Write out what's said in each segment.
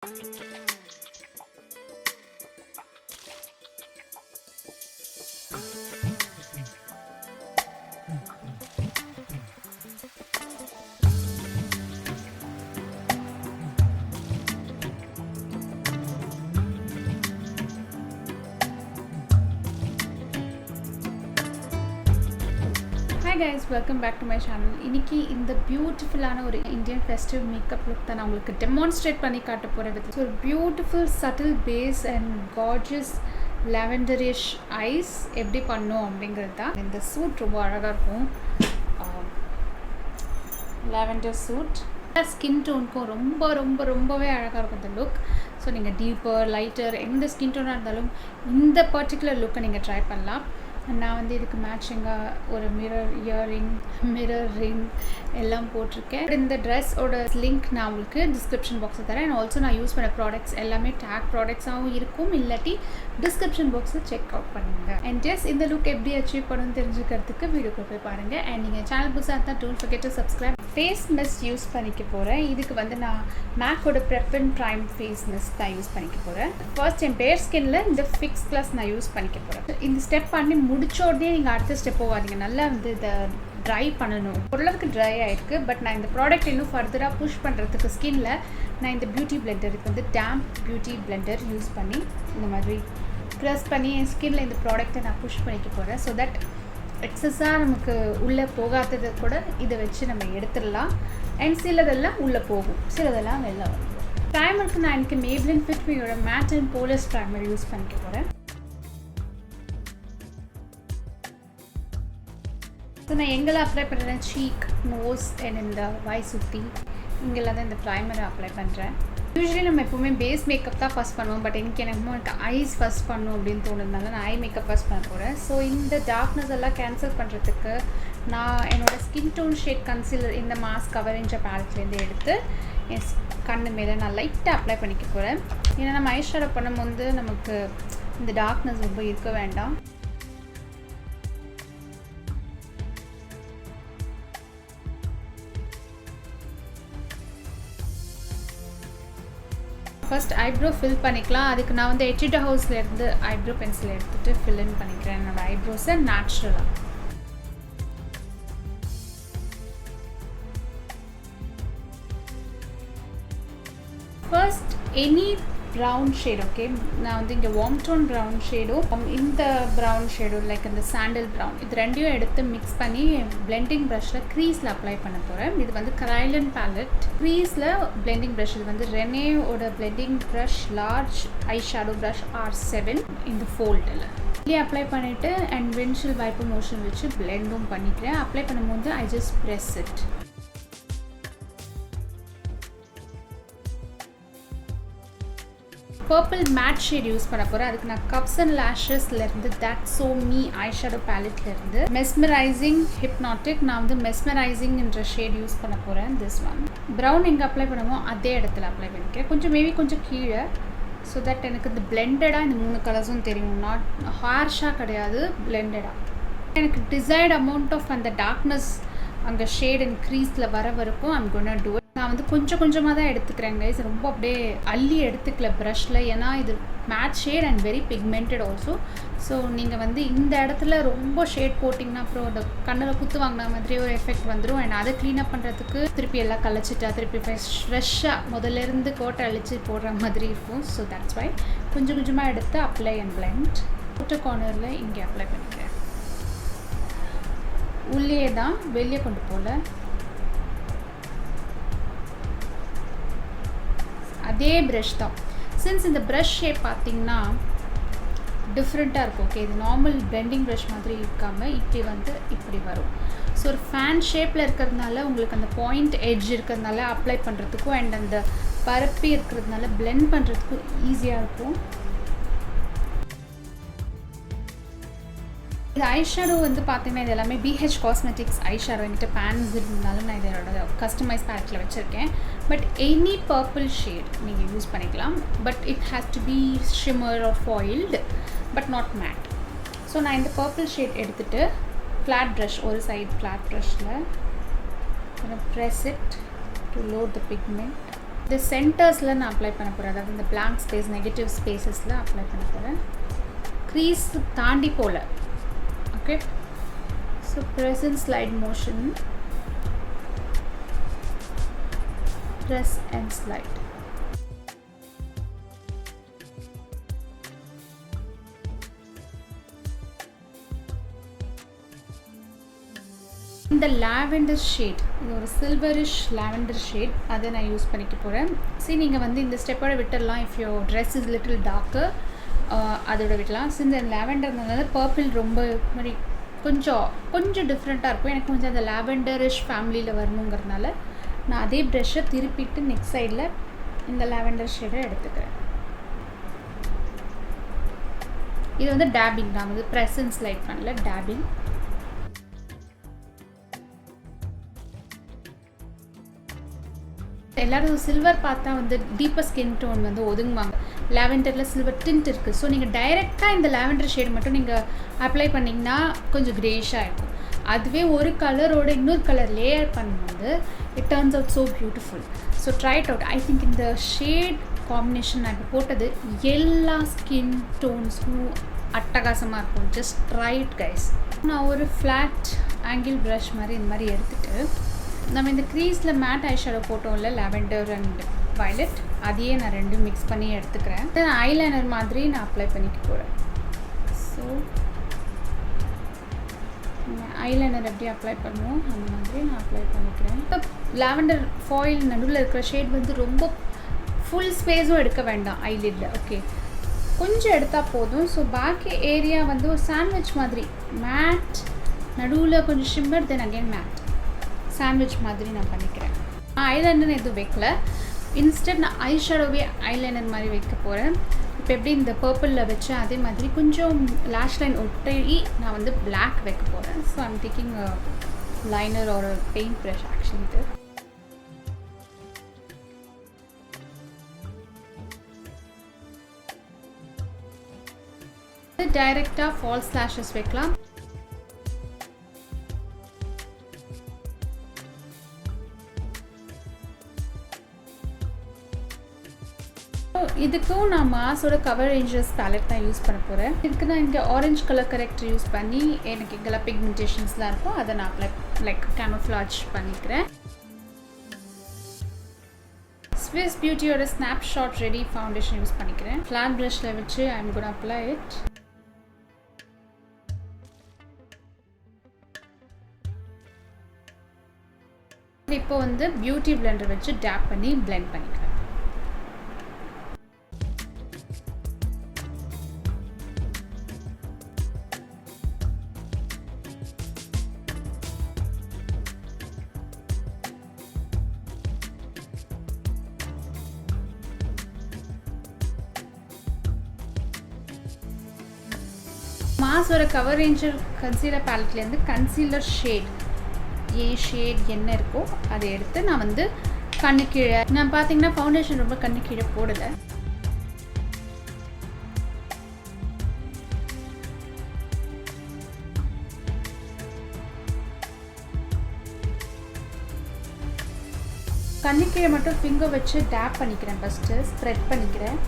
Hi guys, welcome back to my channel. இன்னைக்கு இந்த பியூட்டிஃபுல்லான ஒரு இந்தியன் ஃபெஸ்டிவ் மேக்கப் லுக் தான் நான் உங்களுக்கு டெமான்ஸ்ட்ரேட் பண்ணி காட்ட போகிறேன். வித் ஒரு beautiful subtle base and gorgeous lavenderish eyes எப்படி பண்ணோம் அப்படிங்கிறது தான். இந்த சூட் ரொம்ப அழகாக இருக்கும். லாவெண்டர் சூட் ஸ்கின் டோனுக்கும் ரொம்பவே அழகாக இருக்கும் இந்த லுக். ஸோ நீங்கள் டீப்பர் லைட்டர் எந்த ஸ்கின் டோனாக இருந்தாலும் இந்த பர்டிகுலர் லுக்கை நீங்கள் ட்ரை பண்ணலாம். நான் வந்து இதுக்கு மேட்சிங்காக ஒரு மிரர் ரிங் எல்லாம் போட்டிருக்கேன். இந்த ட்ரெஸ்ஸோட லிங்க் நான் உங்களுக்கு டிஸ்கிரிப்ஷன் பாக்ஸில் தரேன். அண்ட் ஆல்சோ நான் யூஸ் பண்ண ப்ராடக்ட்ஸ் எல்லாமே டேக் ப்ராடக்ட்ஸாகவும் இருக்கும். இல்லாட்டி டிஸ்கிரிப்ஷன் பாக்ஸில் செக் அவுட் பண்ணுங்கள். அண்ட் ஜஸ்ட் இந்த லுக் எப்படி அச்சீவ் பண்ணணும்னு தெரிஞ்சுக்கிறதுக்கு வீடியோக்கு போய் பாருங்கள். அண்ட் நீங்கள் சேனல் புதுசாக இருந்தால் don't forget to subscribe. Face mist use பண்ணிக்க போகிறேன். இதுக்கு வந்து நான் மேக்கோட prep and prime face mist தான் யூஸ் பண்ணிக்க போகிறேன். ஃபர்ஸ்ட் என் பேர் ஸ்கின்னில் இந்த ஃபிக்ஸ் ப்ளஸ் நான் யூஸ் பண்ணிக்க போகிறேன். இந்த ஸ்டெப் பண்ணி முடிச்ச உடனே நீங்கள் அடுத்த ஸ்டெப் போவாதீங்க. நல்லா வந்து இதை ட்ரை பண்ணணும். ஓரளவுக்கு ட்ரை ஆகிருக்கு. பட் நான் இந்த ப்ராடக்ட் இன்னும் ஃபர்தராக புஷ் பண்ணுறதுக்கு ஸ்கின்னில் நான் இந்த பியூட்டி பிளெண்டருக்கு வந்து டேம்ப் பியூட்டி பிளெண்டர் யூஸ் பண்ணி இந்த மாதிரி ப்ரெஸ் பண்ணி என் ஸ்கின்னில் இந்த ப்ராடக்ட்டை நான் புஷ் பண்ணிக்க போகிறேன். ஸோ தட் எக்ஸஸாக நமக்கு உள்ளே போகாததை கூட இதை வச்சு நம்ம எடுத்துடலாம். அண்ட் சிலதெல்லாம் உள்ளே போகும், சிலதெல்லாம் வெளில வரும். ப்ரைமருக்கு நான் எனக்கு மேப்ளின் ஃபிட் மீயோட matte and poreless primer use பண்ணிக்க போகிறேன். ஸோ நான் எங்கெல்லாம் அப்ளை பண்ணுறேன், சீக், நோஸ் அண்ட் இந்த வாய் சுற்றி இங்கெல்லாம் தான் இந்த ப்ரைமரை அப்ளை பண்ணுறேன். யூஸ்வலி நம்ம எப்போவுமே பேஸ் மேக்கப் தான் ஃபஸ்ட் பண்ணுவோம். பட் எனக்கு ஐஸ் ஃபஸ்ட் பண்ணணும் அப்படின்னு தோணுதுனால நான் ஐ மேக்கப் ஃபஸ்ட் பண்ண போகிறேன். ஸோ இந்த டார்க்னஸ் எல்லாம் கேன்சல் பண்ணுறதுக்கு நான் என்னோடய ஸ்கின் டோன் ஷேட் கன்சீலர் இந்த மாஸ்க் கவரேஞ்ச பேலட்லேருந்து எடுத்து என் கண்ணு மேலே நான் லைட்டாக அப்ளை பண்ணிக்க போகிறேன். ஏன்னா நம்ம ஐ ஷேடோ பண்ணும்போது நமக்கு இந்த டார்க்னஸ் ரொம்ப இருக்க வேண்டாம். ஃபர்ஸ்ட் ஐப்ரோ ஃபில் பண்ணிக்கலாம். அதுக்கு நான் வந்து எச்சிடா ஹவுஸ்லேருந்து ஐப்ரோ பென்சில் எடுத்துகிட்டு ஃபில் இன் பண்ணிக்கிறேன் என்னோடய ஐப்ரோஸை நேச்சுரலாக. First any brown shade, okay. நான் வந்து இங்கே வார்ம் டோன் ப்ரௌன் ஷேடும் இந்த ப்ரௌன் ஷேடும் லைக் இந்த சாண்டல் ப்ரௌன் இது ரெண்டையும் எடுத்து மிக்ஸ் பண்ணி பிளெண்டிங் ப்ரஷில் க்ரீஸில் அப்ளை பண்ண போகிறேன். இது வந்து கரைலன் பேலட் க்ரீஸில் பிளெண்டிங் ப்ரஷ். இது வந்து ரெனேவோட blending brush large eye shadow brush R7 இந்த ஃபோல்டில் இப்படியே அப்ளை பண்ணிவிட்டு அண்ட் விண்ட்ஷில் வைப்பர் மோஷன் வச்சு பிளெண்டும் பண்ணிக்கிறேன். அப்ளை பண்ணும்போது I just press it. Purple matte shade use பண்ண போகிறேன். அதுக்கு நான் கப்ஸ் அண்ட் லேஷஸ்லேருந்து that so me eye shadow பேலட்லேருந்து மெஸ்மரைசிங் ஹிப்னாட்டிக் நான் வந்து மெஸ்மரைசிங்ன்ற ஷேட் யூஸ் பண்ண போகிறேன். திஸ் ஒன் ப்ரௌன் எங்கே அப்ளை பண்ணுவோம் அதே இடத்துல அப்ளை பண்ணிக்கிறேன். கொஞ்சம் மேபி கொஞ்சம் கீழே. ஸோ தட் எனக்கு இந்த பிளெண்டடாக இந்த 3 கலர்ஸும் தெரியும். நாட் ஹார்ஷாக கிடையாது, பிளெண்டடாக. எனக்கு டிசைர்ட் அமௌண்ட் ஆஃப் அந்த டார்க்னஸ் அங்கே ஷேட் அண்ட் க்ரீஸில் வர வரைக்கும் ஐம் கோனா டூ இட். நான் வந்து கொஞ்சமாக தான் எடுத்துக்கிறேன் கைஸ். ரொம்ப அப்படியே அள்ளி எடுத்துக்கல ப்ரஷில். ஏன்னா இது matte shade and very pigmented also. So நீங்கள் வந்து இந்த இடத்துல ரொம்ப ஷேட் போட்டிங்கன்னா அப்புறம் அந்த கண்ணில் குத்து வாங்கின மாதிரி ஒரு எஃபெக்ட் வந்துடும். அண்ட் அதை க்ளீனப் பண்ணுறதுக்கு திருப்பி எல்லாம் கழிச்சிட்டா திருப்பி ஃப்ரெஷ்ஷாக முதல்லேருந்து கோட்டை அழிச்சு போடுற மாதிரி இருக்கும். ஸோ தட்ஸ் வை கொஞ்சமாக எடுத்து அப்ளை அண்ட் பிளெண்ட். அவுட்டர் கார்னரில் இங்கே அப்ளை பண்ணிக்கிறேன். உள்ளே தான், வெளியே கொண்டு போகல. அதே ப்ரஷ் தான். சின்ஸ் இந்த ப்ரஷ் ஷேப் பார்த்திங்கன்னா டிஃப்ரெண்ட்டாக இருக்கும். ஓகே, இது நார்மல் பெண்டிங் ப்ரஷ் மாதிரி இருக்காமல் இப்படி வந்து இப்படி வரும். ஸோ ஒரு ஃபேன் ஷேப்பில் இருக்கிறதுனால உங்களுக்கு அந்த பாயிண்ட் எட்ஜ் இருக்கிறதுனால அப்ளை பண்ணுறதுக்கும் அண்ட் அந்த பரப்பி இருக்கிறதுனால பிளெண்ட் பண்ணுறதுக்கும் ஈஸியாக இருக்கும். இது ஐ ஷேடோ வந்து பார்த்தீங்கன்னா இது எல்லாமே BH காஸ்மெட்டிக்ஸ் ஐ ஷேடோ. என்கிட்ட பேன்ஸ் இருந்தாலும் நான் இதோட கஸ்டமைஸ் பேலட்டில் வச்சுருக்கேன். பட் எனி பர்பிள் ஷேட் நீங்கள் யூஸ் பண்ணிக்கலாம். But it has to be shimmer or foiled but not matte. So நான் இந்த பர்பிள் ஷேட் எடுத்துகிட்டு ஃப்ளாட் ப்ரஷ் ஒரு சைடு ஃப்ளாட் ப்ரஷில் press it to load the pigment. இந்த சென்டர்ஸில் நான் அப்ளை பண்ண போகிறேன், அதாவது இந்த பிளாங்க் ஸ்பேஸ் நெகட்டிவ் ஸ்பேசஸில் அப்ளை பண்ண போகிறேன், க்ரீஸ் தாண்டி போல். Okay, so press and slide motion, press and slide. இந்த லாவெண்டர் ஷேட், இது ஒரு சில்வரிஷ் லாவெண்டர் ஷேட், அதை நான் யூஸ் பண்ணிக்க போகிறேன். சரி, நீங்கள் வந்து இந்த ஸ்டெப்போட விட்டுடலாம். If your dress is little darker அதோட விடலாம். ஸோ இந்த லாவெண்டர்னால பர்பிள் ரொம்ப மாதிரி கொஞ்சம் டிஃப்ரெண்ட்டாக இருக்கும். எனக்கு கொஞ்சம் அந்த லாவெண்டரிஷ் ஃபேமிலியில் வரணுங்கிறதுனால நான் அதே ப்ரெஷ்ஷை திருப்பிட்டு நெக்ஸ்ட் சைடில் இந்த லாவெண்டர் ஷேடை எடுத்துக்கிறேன். இது வந்து டேபிங் தான், வந்து ப்ரெஸ் அண்ட் ஸ்லைட் பண்ணல, டேபிங். எல்லோரும் சில்வர் பார்த்தா வந்து டீப்பர் ஸ்கின் டோன் வந்து ஒதுங்குவாங்க. லாவெண்டரில் சில்வர் டிண்ட் இருக்குது. ஸோ நீங்கள் டைரெக்டாக இந்த லாவெண்டர் ஷேடு மட்டும் நீங்கள் அப்ளை பண்ணிங்கன்னா கொஞ்சம் க்ரேஷாக இருக்கும். அதுவே ஒரு கலரோட இன்னொரு கலர் லேயர் பண்ணும்போது it turns out so beautiful. So try it out. I think இந்த ஷேட் காம்பினேஷன் நான் இப்போ போட்டது எல்லா ஸ்கின் டோன்ஸ்க்கும் அட்டகாசமாக இருக்கும். Just try it guys. நான் ஒரு ஃப்ளாட் ஆங்கிள் ப்ரஷ் மாதிரி இந்த மாதிரி எடுத்துகிட்டு நம்ம இந்த க்ரீஸில் மேட் ஐஷேடோ போட்டோம்ல, லாவெண்டர் அண்ட் வயலட், அதையே நான் ரெண்டும் மிக்ஸ் பண்ணி எடுத்துக்கிறேன். தென் ஐலைனர் மாதிரி நான் அப்ளை பண்ணிக்க போகிறேன். ஸோ ஐலைனர் எப்படி அப்ளை பண்ணுவோம் அந்த மாதிரி நான் அப்ளை பண்ணிக்கிறேன். இப்போ லாவெண்டர் ஃபாயில் நடுவில் இருக்கிற ஷேட் வந்து ரொம்ப ஃபுல் ஸ்பேஸும் எடுக்க வேண்டாம் ஐலிட்டில். ஓகே, கொஞ்சம் எடுத்தால் போதும். ஸோ பாக்கி ஏரியா வந்து ஒரு சாண்ட்விச் மாதிரி, மேட் நடுவில் கொஞ்சம் shimmer, then again matte, sandwich மாதிரி நான் பண்ணிக்கிறேன். ஐலைனர் எதுவும் வைக்கல, இன்ஸ்டன்ட் நான் ஐஷேடோவே ஐலைனர் மாதிரி வைக்க போகிறேன். இப்போ எப்படி இந்த பர்பிளில் வச்சேன் அதே மாதிரி கொஞ்சம் லேஷ் லைன் ஒட்டி நான் வந்து பிளாக் வைக்க போகிறேன். ஸோ ஐம் டேக்கிங் லைனர் ஒரு பெயிண்ட் ப்ரஷ். ஆக்சுவலி இது டைரெக்டாக ஃபால்ஸ் லேஷஸ் வைக்கலாம். இதுக்கும் நான் மாஸோட கவர் ரேஞ்சர்ஸ் பேலட் தான் யூஸ் பண்ண போகிறேன். இதுக்கு நான் இங்கே ஆரஞ்சு கலர் கரெக்டர் யூஸ் பண்ணி எனக்கு இங்கெல்லாம் பிக்மெண்டேஷன்ஸ்லாம் இருக்கும், அதை நான் அப்ளை லைக் கேமோஃப்ளாஜ் பண்ணிக்கிறேன். ஸ்விஸ் பியூட்டியோட ஸ்னாப்ஷாட் ரெடி ஃபவுண்டேஷன் யூஸ் பண்ணிக்கிறேன். ஃப்ளாட் ப்ரஷில் வச்சு I am gonna apply it. இப்போ வந்து பியூட்டி பிளெண்டர் வச்சு டேப் பண்ணி பிளெண்ட் பண்ணிக்கிறேன். மாஸோட கவர் ரேஞ்சர் கன்சீலர் பேலட்லேருந்து கன்சீலர் ஷேட் என்ன இருக்கோ அதை எடுத்து நான் வந்து கண்ணு கீழே, நான் பார்த்தீங்கன்னா ஃபவுண்டேஷன் ரொம்ப கண்ணு கீழே போடலை. கண்ணு கீழே மட்டும் ஃபிங்கர் வச்சு டேப் பண்ணிக்கிறேன், ஃபஸ்ட்டு ஸ்ப்ரெட் பண்ணிக்கிறேன்.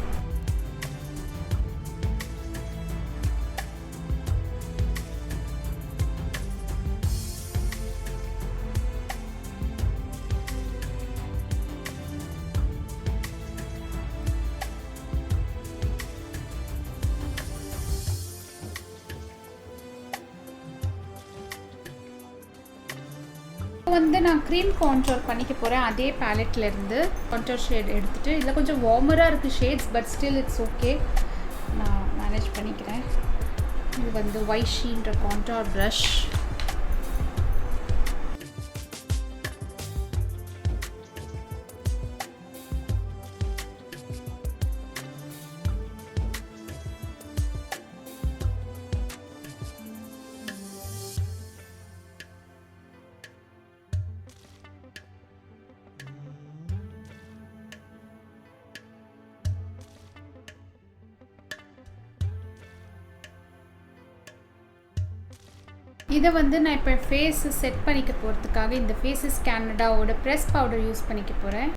வந்து நான் க்ரீம் கான்டோர் பண்ணிக்க போகிறேன். அதே பேலட்லேருந்து கான்டோர் ஷேட் எடுத்துகிட்டு, இதில் கொஞ்சம் வார்மராக இருக்குது shades, but still it's okay, நான் மேனேஜ் பண்ணிக்கிறேன். இது வந்து வைஷீன்ற கான்டோர் ப்ரஷ். இதை வந்து நான் இப்போ ஃபேஸு செட் பண்ணிக்க போகிறதுக்காக இந்த ஃபேஸஸ் கேனடாவோட ப்ரெஸ் பவுடர் யூஸ் பண்ணிக்க போகிறேன்.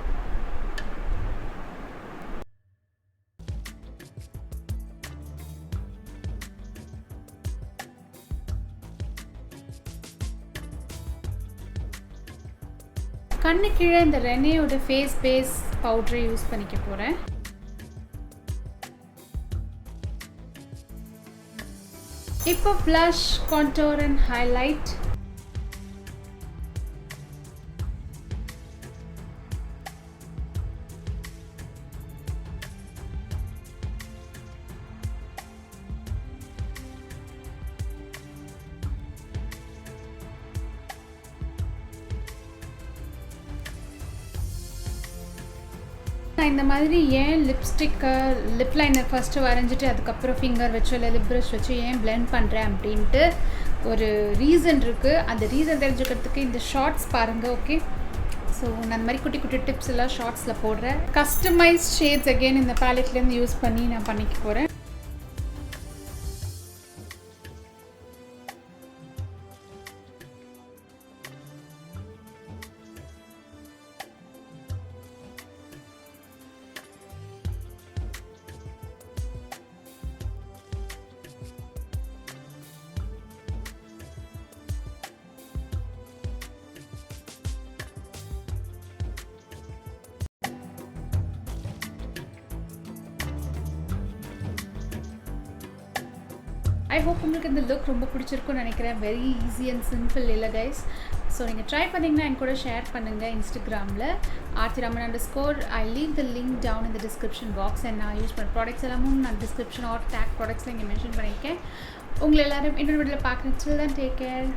கண்ணு கீழே இந்த ரெனேயோட ஃபேஸ் பேஸ் பவுடரை யூஸ் பண்ணிக்க போகிறேன். இப்போ blush, contour and highlight. நான் இந்த மாதிரி ஏன் லிப்ஸ்டிக்கை லிப் லைனர் ஃபஸ்ட்டு வரைஞ்சிட்டு அதுக்கப்புறம் ஃபிங்கர் வச்சு இல்லை லிப் ப்ரஷ் வச்சு ஏன் பிளெண்ட் பண்ணுறேன் அப்படின்ட்டு ஒரு ரீசன் இருக்குது. அந்த ரீசன் தெரிஞ்சுக்கிறதுக்கு இந்த ஷார்ட்ஸ் பாருங்கள். ஓகே, ஸோ நான் அந்த மாதிரி குட்டி குட்டி டிப்ஸ் எல்லாம் ஷார்ட்ஸில் போடுறேன். கஸ்டமைஸ் ஷேட்ஸ் அகெயின் இந்த பேலட்லேருந்து யூஸ் பண்ணி நான் பண்ணிக்க போகிறேன். ஐ ஹோப் உங்களுக்கு இந்த லுக் ரொம்ப பிடிச்சிருக்குன்னு நினைக்கிறேன். வெரி ஈஸி அண்ட் சிம்பிள் இல்லை கைஸ். ஸோ நீங்கள் ட்ரை பண்ணிங்கன்னா என் கூட ஷேர் பண்ணுங்கள் இன்ஸ்டாகிராமில் Aarthi_Raman_. I leave the link down in the description box. And நான் யூஸ் பண்ண ப்ராடக்ட்ஸ் எல்லாமும் நான் டிஸ்கிரிப்ஷன் ஆர் டேக் ப்ராடக்ட்ஸில் இங்கே மென்ஷன் பண்ணியிருக்கேன். உங்களை எல்லோரும் இன்னொரு வீடியோவில் பார்க்குறேன். டில் தென் டேக் கேர்.